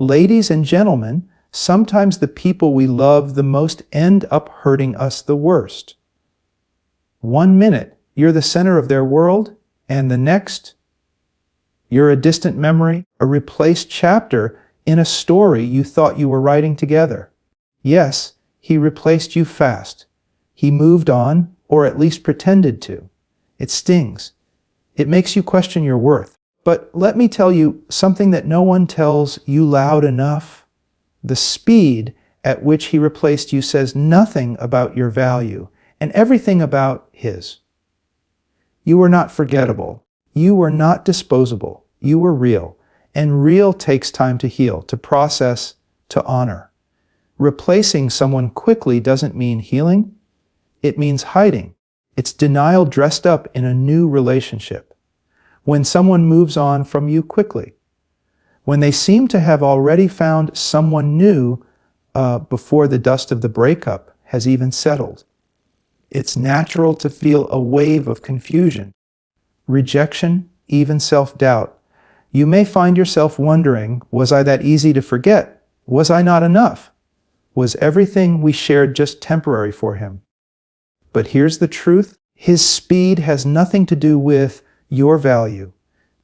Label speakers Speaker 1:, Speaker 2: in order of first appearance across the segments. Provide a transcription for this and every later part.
Speaker 1: Ladies and gentlemen, sometimes the people we love the most end up hurting us the worst. 1 minute, you're the center of their world, and the next, you're a distant memory, a replaced chapter in a story you thought you were writing together. Yes, he replaced you fast. He moved on, or at least pretended to. It stings. It makes you question your worth. But let me tell you something that no one tells you loud enough. The speed at which he replaced you says nothing about your value and everything about his. You were not forgettable. You were not disposable. You were real. And real takes time to heal, to process, to honor. Replacing someone quickly doesn't mean healing. It means hiding. It's denial dressed up in a new relationship. When someone moves on from you quickly, when they seem to have already found someone new before the dust of the breakup has even settled, it's natural to feel a wave of confusion, rejection, even self-doubt. You may find yourself wondering, was I that easy to forget? Was I not enough? Was everything we shared just temporary for him? But here's the truth. His speed has nothing to do with your value.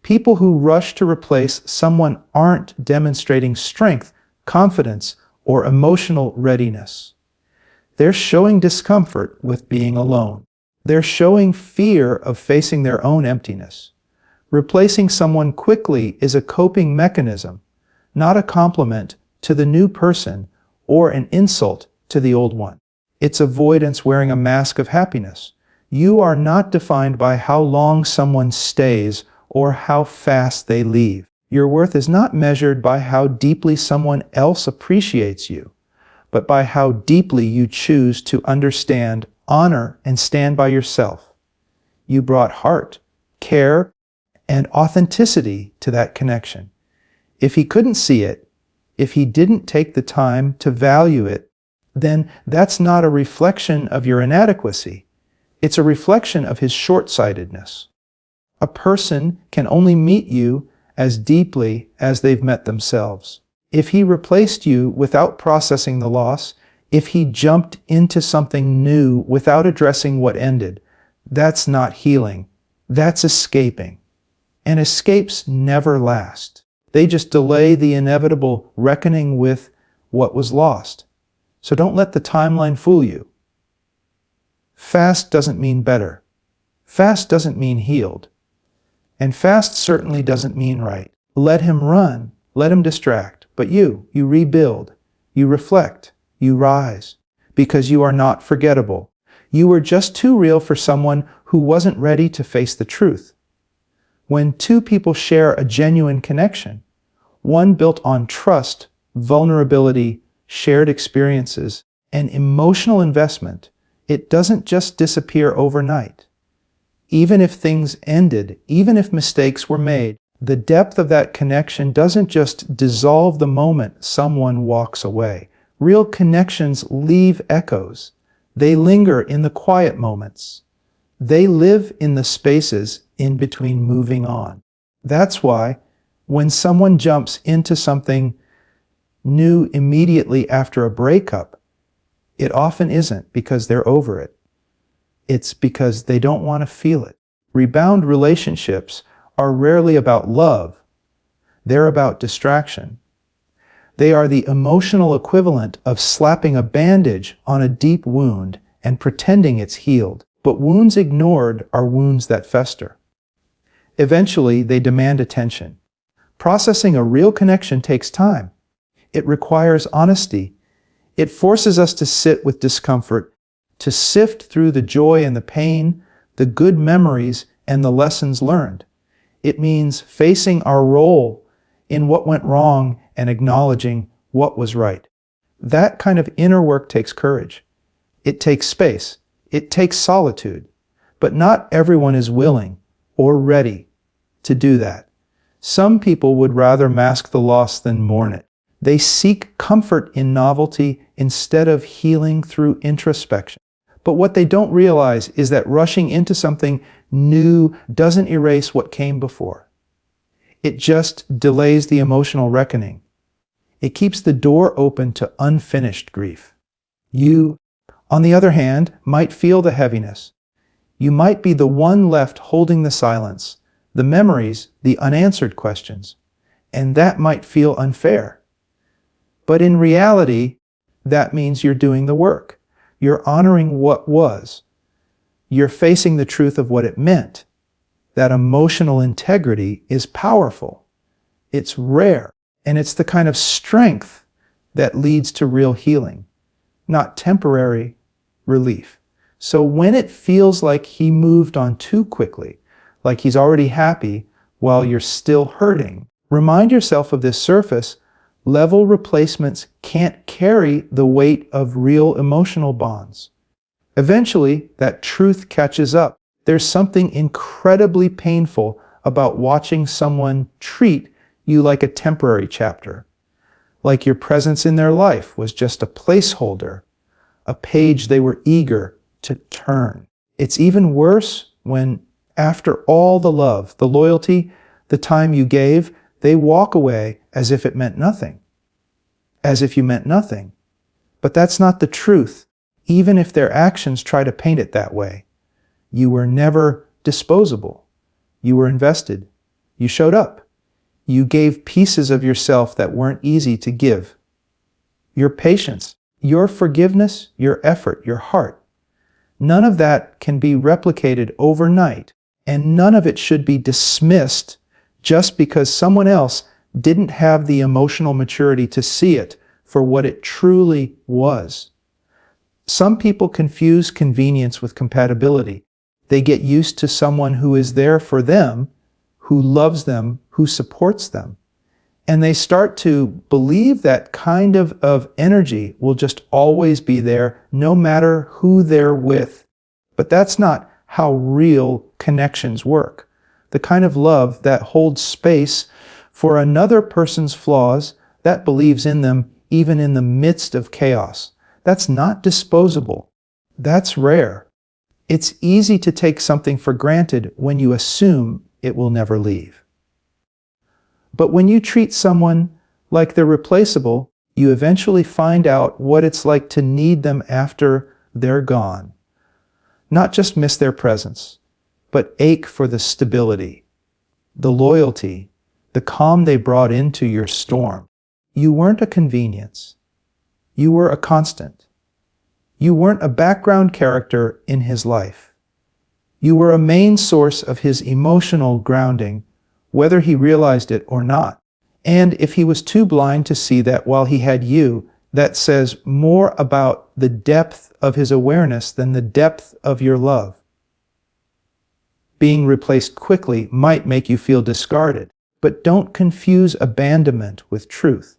Speaker 1: People who rush to replace someone aren't demonstrating strength, confidence, or emotional readiness. They're showing discomfort with being alone. They're showing fear of facing their own emptiness. Replacing someone quickly is a coping mechanism, not a compliment to the new person or an insult to the old one. It's avoidance wearing a mask of happiness. You are not defined by how long someone stays or how fast they leave. Your worth is not measured by how deeply someone else appreciates you, but by how deeply you choose to understand, honor, and stand by yourself. You brought heart, care, and authenticity to that connection. If he couldn't see it, if he didn't take the time to value it, then that's not a reflection of your inadequacy. It's a reflection of his short-sightedness. A person can only meet you as deeply as they've met themselves. If he replaced you without processing the loss, if he jumped into something new without addressing what ended, that's not healing. That's escaping. And escapes never last. They just delay the inevitable reckoning with what was lost. So don't let the timeline fool you. Fast doesn't mean better. Fast doesn't mean healed. And fast certainly doesn't mean right. Let him run. Let him distract. But you rebuild. You reflect. You rise. Because you are not forgettable. You were just too real for someone who wasn't ready to face the truth. When two people share a genuine connection, one built on trust, vulnerability, shared experiences, and emotional investment, it doesn't just disappear overnight. Even if things ended, even if mistakes were made, the depth of that connection doesn't just dissolve the moment someone walks away. Real connections leave echoes. They linger in the quiet moments. They live in the spaces in between moving on. That's why when someone jumps into something new immediately after a breakup, it often isn't because they're over it. It's because they don't want to feel it. Rebound relationships are rarely about love. They're about distraction. They are the emotional equivalent of slapping a bandage on a deep wound and pretending it's healed. But wounds ignored are wounds that fester. Eventually, they demand attention. Processing a real connection takes time. It requires honesty. It forces us to sit with discomfort, to sift through the joy and the pain, the good memories and the lessons learned. It means facing our role in what went wrong and acknowledging what was right. That kind of inner work takes courage. It takes space. It takes solitude. But not everyone is willing or ready to do that. Some people would rather mask the loss than mourn it. They seek comfort in novelty instead of healing through introspection. But what they don't realize is that rushing into something new doesn't erase what came before. It just delays the emotional reckoning. It keeps the door open to unfinished grief. You, on the other hand, might feel the heaviness. You might be the one left holding the silence, the memories, the unanswered questions, and that might feel unfair. But in reality, that means you're doing the work. You're honoring what was. You're facing the truth of what it meant. That emotional integrity is powerful. It's rare, and it's the kind of strength that leads to real healing, not temporary relief. So when it feels like he moved on too quickly, like he's already happy while you're still hurting, remind yourself of this surface level replacements can't carry the weight of real emotional bonds. Eventually, that truth catches up. There's something incredibly painful about watching someone treat you like a temporary chapter, like your presence in their life was just a placeholder, a page they were eager to turn. It's even worse when, after all the love, the loyalty, the time you gave, they walk away as if it meant nothing. As if you meant nothing. But that's not the truth, even if their actions try to paint it that way. You were never disposable. You were invested. You showed up. You gave pieces of yourself that weren't easy to give. Your patience, your forgiveness, your effort, your heart. None of that can be replicated overnight, and none of it should be dismissed just because someone else didn't have the emotional maturity to see it for what it truly was. Some people confuse convenience with compatibility. They get used to someone who is there for them, who loves them, who supports them. And they start to believe that kind of energy will just always be there, no matter who they're with. But that's not how real connections work. The kind of love that holds space for another person's flaws, that believes in them even in the midst of chaos. That's not disposable. That's rare. It's easy to take something for granted when you assume it will never leave. But when you treat someone like they're replaceable, you eventually find out what it's like to need them after they're gone. Not just miss their presence, but ache for the stability, the loyalty, the calm they brought into your storm. You weren't a convenience. You were a constant. You weren't a background character in his life. You were a main source of his emotional grounding, whether he realized it or not. And if he was too blind to see that while he had you, that says more about the depth of his awareness than the depth of your love. Being replaced quickly might make you feel discarded, but don't confuse abandonment with truth.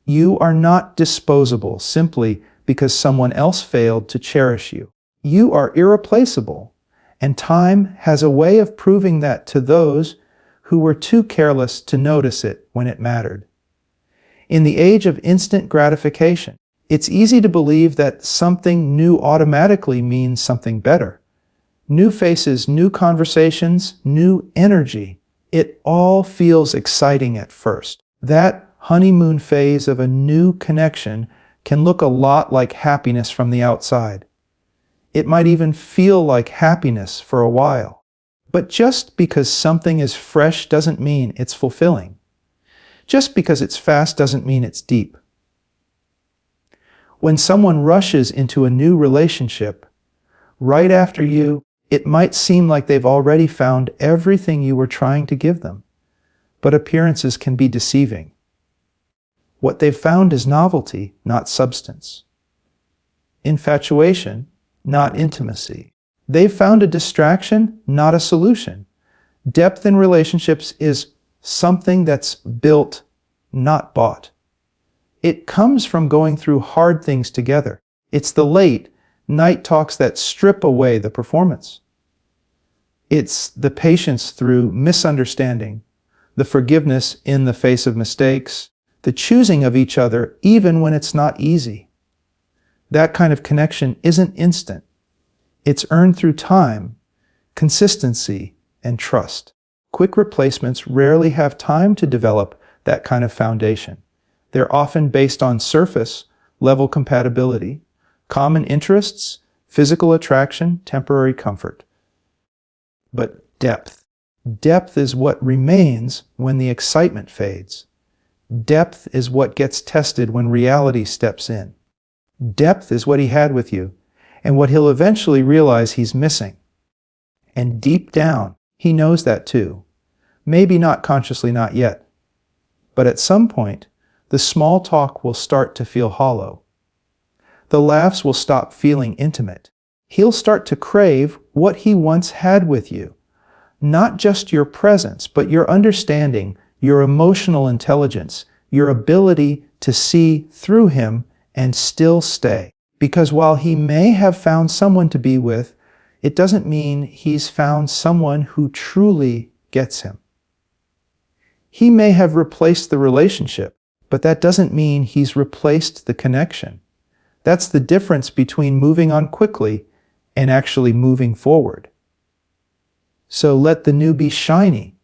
Speaker 1: You are not disposable simply because someone else failed to cherish you. You are irreplaceable, and time has a way of proving that to those who were too careless to notice it when it mattered. In the age of instant gratification, it's easy to believe that something new automatically means something better. New faces, new conversations, new energy. It all feels exciting at first. That honeymoon phase of a new connection can look a lot like happiness from the outside. It might even feel like happiness for a while. But just because something is fresh doesn't mean it's fulfilling. Just because it's fast doesn't mean it's deep. When someone rushes into a new relationship, right after you, it might seem like they've already found everything you were trying to give them. But appearances can be deceiving. What they've found is novelty, not substance. Infatuation, not intimacy. They've found a distraction, not a solution. Depth in relationships is something that's built, not bought. It comes from going through hard things together. It's the late night talks that strip away the performance. It's the patience through misunderstanding, the forgiveness in the face of mistakes, the choosing of each other even when it's not easy. That kind of connection isn't instant. It's earned through time, consistency, and trust. Quick replacements rarely have time to develop that kind of foundation. They're often based on surface level compatibility, common interests, physical attraction, temporary comfort. But depth. Depth is what remains when the excitement fades. Depth is what gets tested when reality steps in. Depth is what he had with you, and what he'll eventually realize he's missing. And deep down, he knows that too. Maybe not consciously, not yet. But at some point, the small talk will start to feel hollow. The laughs will stop feeling intimate. He'll start to crave what he once had with you. Not just your presence, but your understanding, your emotional intelligence, your ability to see through him and still stay. Because while he may have found someone to be with, it doesn't mean he's found someone who truly gets him. He may have replaced the relationship, but that doesn't mean he's replaced the connection. That's the difference between moving on quickly and actually moving forward. So let the new be shiny.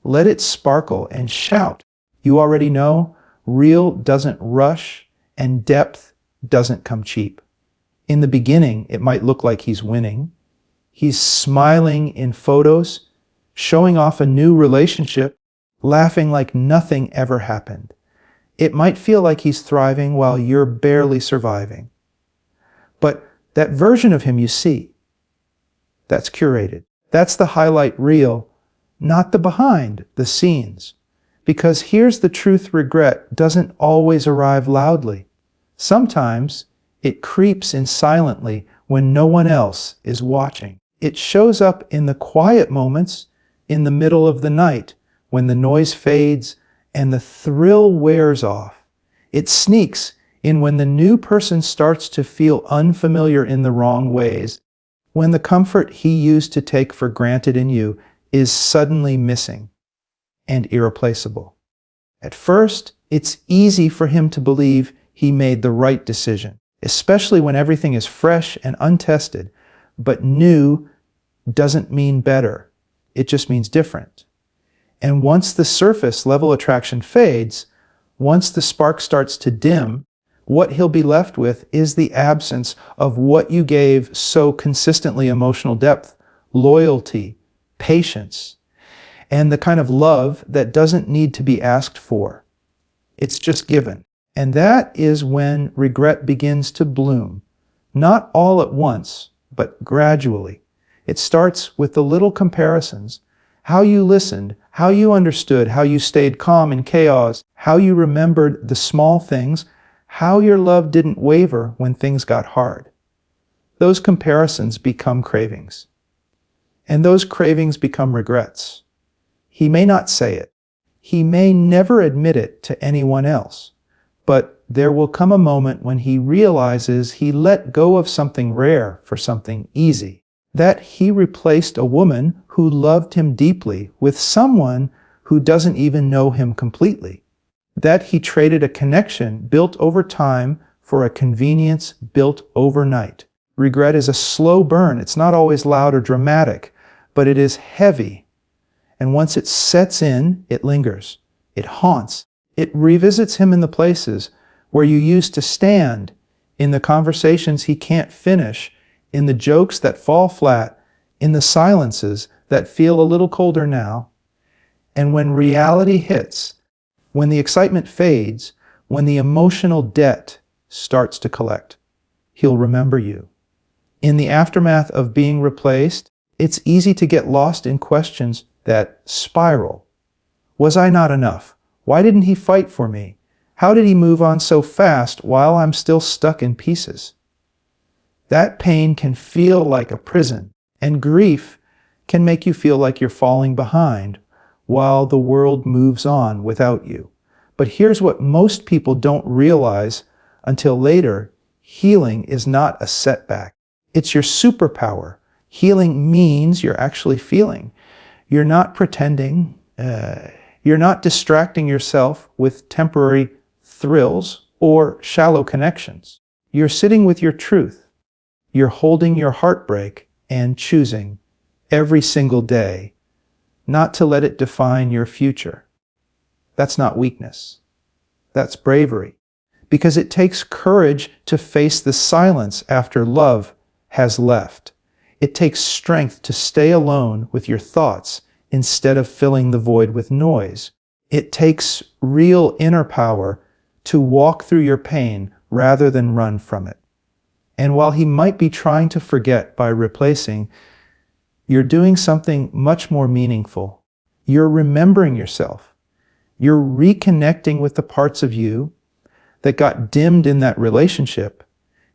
Speaker 1: Let it sparkle and shout. You already know, real doesn't rush and depth doesn't come cheap. In the beginning, it might look like he's winning. He's smiling in photos, showing off a new relationship, laughing like nothing ever happened. It might feel like he's thriving while you're barely surviving. But that version of him you see, that's curated. That's the highlight reel, not the behind the scenes. Because here's the truth: regret doesn't always arrive loudly. Sometimes it creeps in silently when no one else is watching. It shows up in the quiet moments, in the middle of the night, when the noise fades and the thrill wears off. It sneaks in when the new person starts to feel unfamiliar in the wrong ways, when the comfort he used to take for granted in you is suddenly missing and irreplaceable. At first, it's easy for him to believe he made the right decision, especially when everything is fresh and untested. But new doesn't mean better. It just means different. And once the surface level attraction fades, once the spark starts to dim, what he'll be left with is the absence of what you gave so consistently: emotional depth, loyalty, patience, and the kind of love that doesn't need to be asked for. It's just given. And that is when regret begins to bloom. Not all at once, but gradually. It starts with the little comparisons: how you listened, how you understood, how you stayed calm in chaos, how you remembered the small things, how your love didn't waver when things got hard. Those comparisons become cravings. And those cravings become regrets. He may not say it. He may never admit it to anyone else. But there will come a moment when he realizes he let go of something rare for something easy. That he replaced a woman who loved him deeply with someone who doesn't even know him completely. That he traded a connection built over time for a convenience built overnight. Regret is a slow burn. It's not always loud or dramatic, but it is heavy. And once it sets in, it lingers. It haunts. It revisits him in the places where you used to stand, in the conversations he can't finish, in the jokes that fall flat, in the silences that feel a little colder now. And when reality hits, when the excitement fades, when the emotional debt starts to collect, he'll remember you. In the aftermath of being replaced, it's easy to get lost in questions that spiral. Was I not enough? Why didn't he fight for me? How did he move on so fast while I'm still stuck in pieces? That pain can feel like a prison, and grief can make you feel like you're falling behind while the world moves on without you. But here's what most people don't realize until later: healing is not a setback. It's your superpower. Healing means you're actually feeling. You're not pretending. You're not distracting yourself with temporary thrills or shallow connections. You're sitting with your truth. You're holding your heartbreak and choosing every single day not to let it define your future. That's not weakness. That's bravery. Because it takes courage to face the silence after love has left. It takes strength to stay alone with your thoughts instead of filling the void with noise. It takes real inner power to walk through your pain rather than run from it. And while he might be trying to forget by replacing, you're doing something much more meaningful. You're remembering yourself. You're reconnecting with the parts of you that got dimmed in that relationship.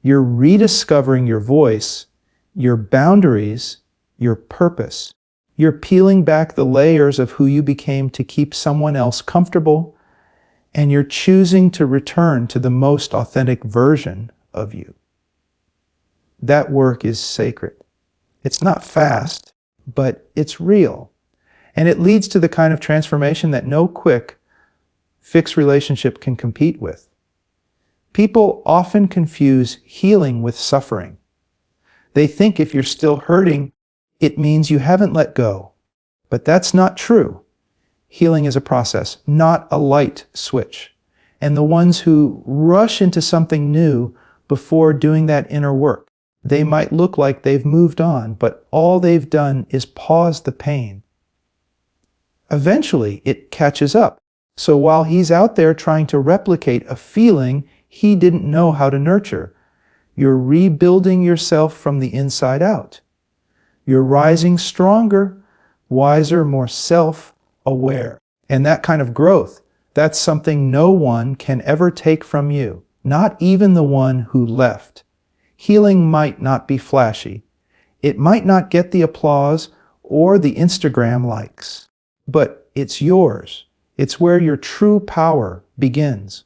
Speaker 1: You're rediscovering your voice, your boundaries, your purpose. You're peeling back the layers of who you became to keep someone else comfortable, and you're choosing to return to the most authentic version of you. That work is sacred. It's not fast, but it's real. And it leads to the kind of transformation that no quick fix relationship can compete with. People often confuse healing with suffering. They think if you're still hurting, it means you haven't let go. But that's not true. Healing is a process, not a light switch. And the ones who rush into something new before doing that inner work, they might look like they've moved on, but all they've done is pause the pain. Eventually, it catches up. So while he's out there trying to replicate a feeling he didn't know how to nurture, you're rebuilding yourself from the inside out. You're rising stronger, wiser, more self-aware. And that kind of growth, that's something no one can ever take from you, not even the one who left. Healing might not be flashy. It might not get the applause or the Instagram likes, but it's yours. It's where your true power begins.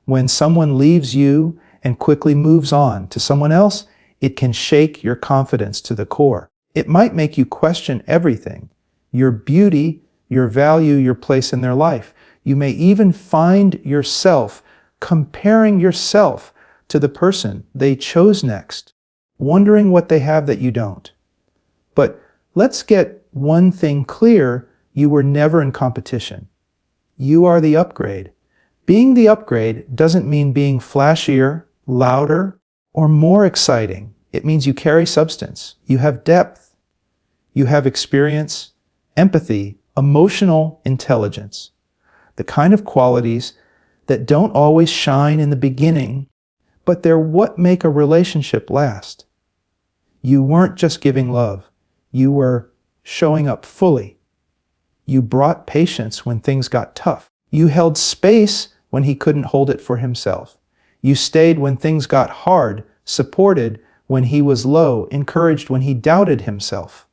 Speaker 1: When someone leaves you and quickly moves on to someone else, it can shake your confidence to the core. It might make you question everything, your beauty, your value, your place in their life. You may even find yourself comparing yourself to the person they chose next, wondering what they have that you don't. But let's get one thing clear: you were never in competition. You are the upgrade. Being the upgrade doesn't mean being flashier, louder, or more exciting. It means you carry substance. You have depth. You have experience, empathy, emotional intelligence. The kind of qualities that don't always shine in the beginning, but they're what make a relationship last. You weren't just giving love. You were showing up fully. You brought patience when things got tough. You held space when he couldn't hold it for himself. You stayed when things got hard, supported when he was low, encouraged when he doubted himself.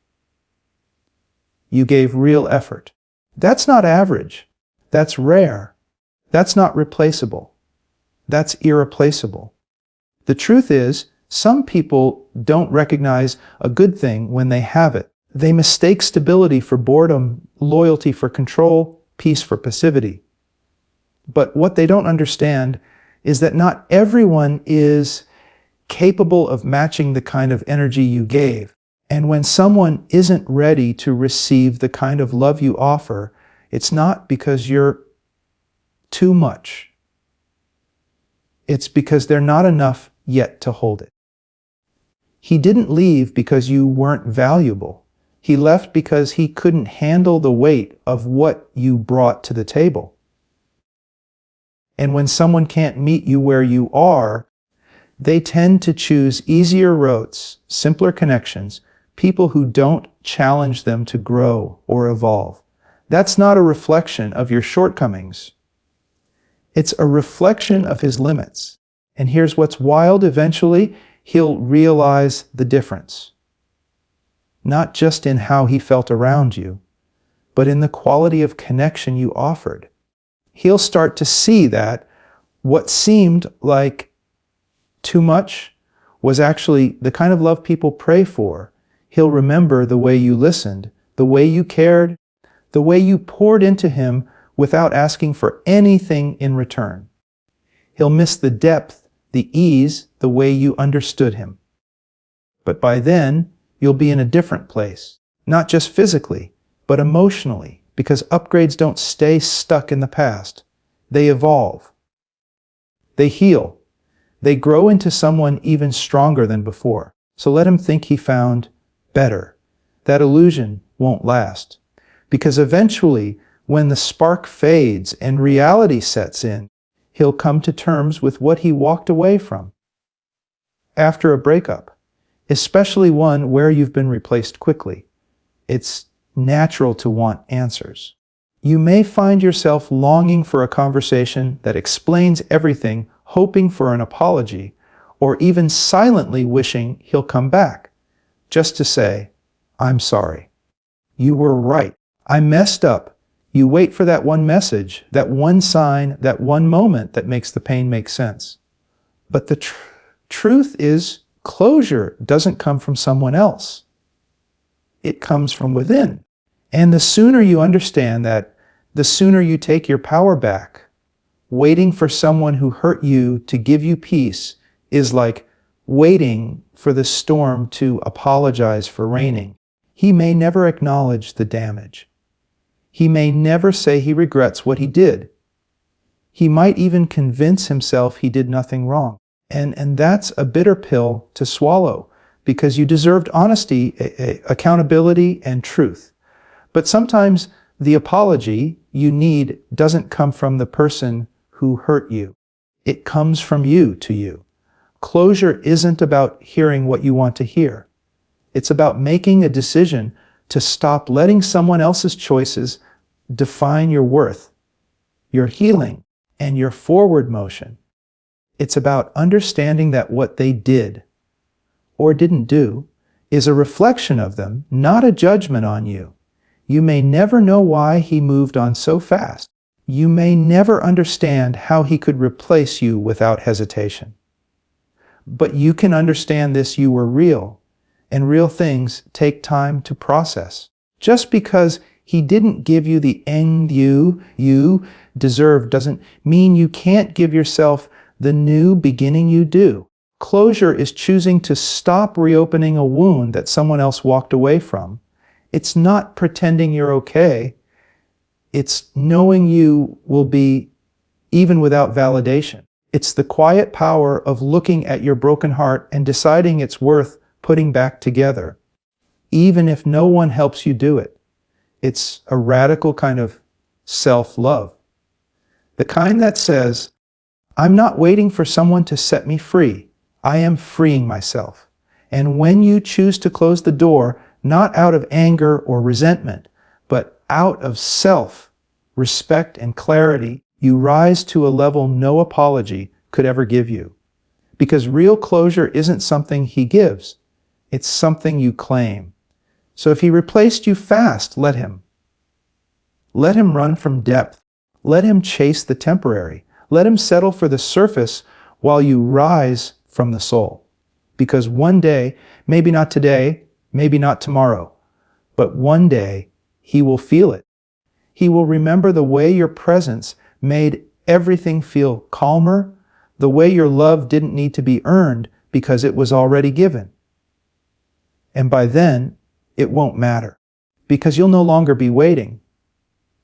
Speaker 1: You gave real effort. That's not average. That's rare. That's not replaceable. That's irreplaceable. The truth is, some people don't recognize a good thing when they have it. They mistake stability for boredom, loyalty for control, peace for passivity. But what they don't understand is that not everyone is capable of matching the kind of energy you gave. And when someone isn't ready to receive the kind of love you offer, it's not because you're too much. It's because they're not enough yet to hold it. He didn't leave because you weren't valuable. He left because he couldn't handle the weight of what you brought to the table. And when someone can't meet you where you are, they tend to choose easier roads, simpler connections, people who don't challenge them to grow or evolve. That's not a reflection of your shortcomings. It's a reflection of his limits. And here's what's wild: eventually, he'll realize the difference. Not just in how he felt around you, but in the quality of connection you offered. He'll start to see that what seemed like too much was actually the kind of love people pray for. He'll remember the way you listened, the way you cared, the way you poured into him without asking for anything in return. He'll miss the depth, the ease, the way you understood him. But by then, you'll be in a different place, not just physically, but emotionally, because upgrades don't stay stuck in the past. They evolve. They heal. They grow into someone even stronger than before. So let him think he found better. That illusion won't last. Because eventually, when the spark fades and reality sets in, he'll come to terms with what he walked away from. After a breakup, especially one where you've been replaced quickly, it's natural to want answers. You may find yourself longing for a conversation that explains everything, hoping for an apology, or even silently wishing he'll come back, just to say, "I'm sorry. You were right. I messed up." You wait for that one message, that one sign, that one moment that makes the pain make sense. But the truth is, closure doesn't come from someone else. It comes from within. And the sooner you understand that, the sooner you take your power back. Waiting for someone who hurt you to give you peace is like waiting for the storm to apologize for raining. He may never acknowledge the damage. He may never say he regrets what he did. He might even convince himself he did nothing wrong. And that's a bitter pill to swallow, because you deserved honesty, accountability, and truth. But sometimes the apology you need doesn't come from the person who hurt you. It comes from you to you. Closure isn't about hearing what you want to hear. It's about making a decision to stop letting someone else's choices define your worth, your healing, and your forward motion. It's about understanding that what they did or didn't do is a reflection of them, not a judgment on you. You may never know why he moved on so fast. You may never understand how he could replace you without hesitation. But you can understand this: you were real, and real things take time to process. Just because he didn't give you the end you deserve doesn't mean you can't give yourself the new beginning you do. Closure is choosing to stop reopening a wound that someone else walked away from. It's not pretending you're okay. It's knowing you will be even without validation. It's the quiet power of looking at your broken heart and deciding it's worth putting back together, even if no one helps you do it. It's a radical kind of self-love. The kind that says, "I'm not waiting for someone to set me free. I am freeing myself." And when you choose to close the door, not out of anger or resentment, but out of self, respect, and clarity, you rise to a level no apology could ever give you. Because real closure isn't something he gives. It's something you claim. So if he replaced you fast, let him. Let him run from depth. Let him chase the temporary. Let him settle for the surface while you rise from the soul. Because one day, maybe not today, maybe not tomorrow, but one day he will feel it. He will remember the way your presence made everything feel calmer, the way your love didn't need to be earned because it was already given. And by then, it won't matter, because you'll no longer be waiting.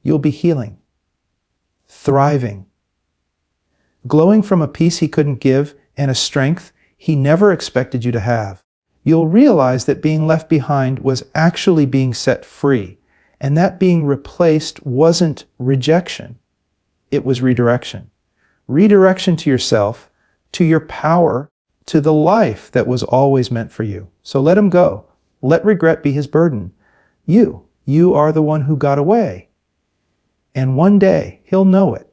Speaker 1: You'll be healing, thriving, glowing from a peace he couldn't give and a strength he never expected you to have. You'll realize that being left behind was actually being set free, and that being replaced wasn't rejection. It was redirection. Redirection to yourself, to your power, to the life that was always meant for you. So let him go. Let regret be his burden. You are the one who got away. And one day he'll know it.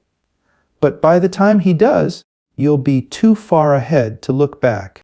Speaker 1: But by the time he does, you'll be too far ahead to look back.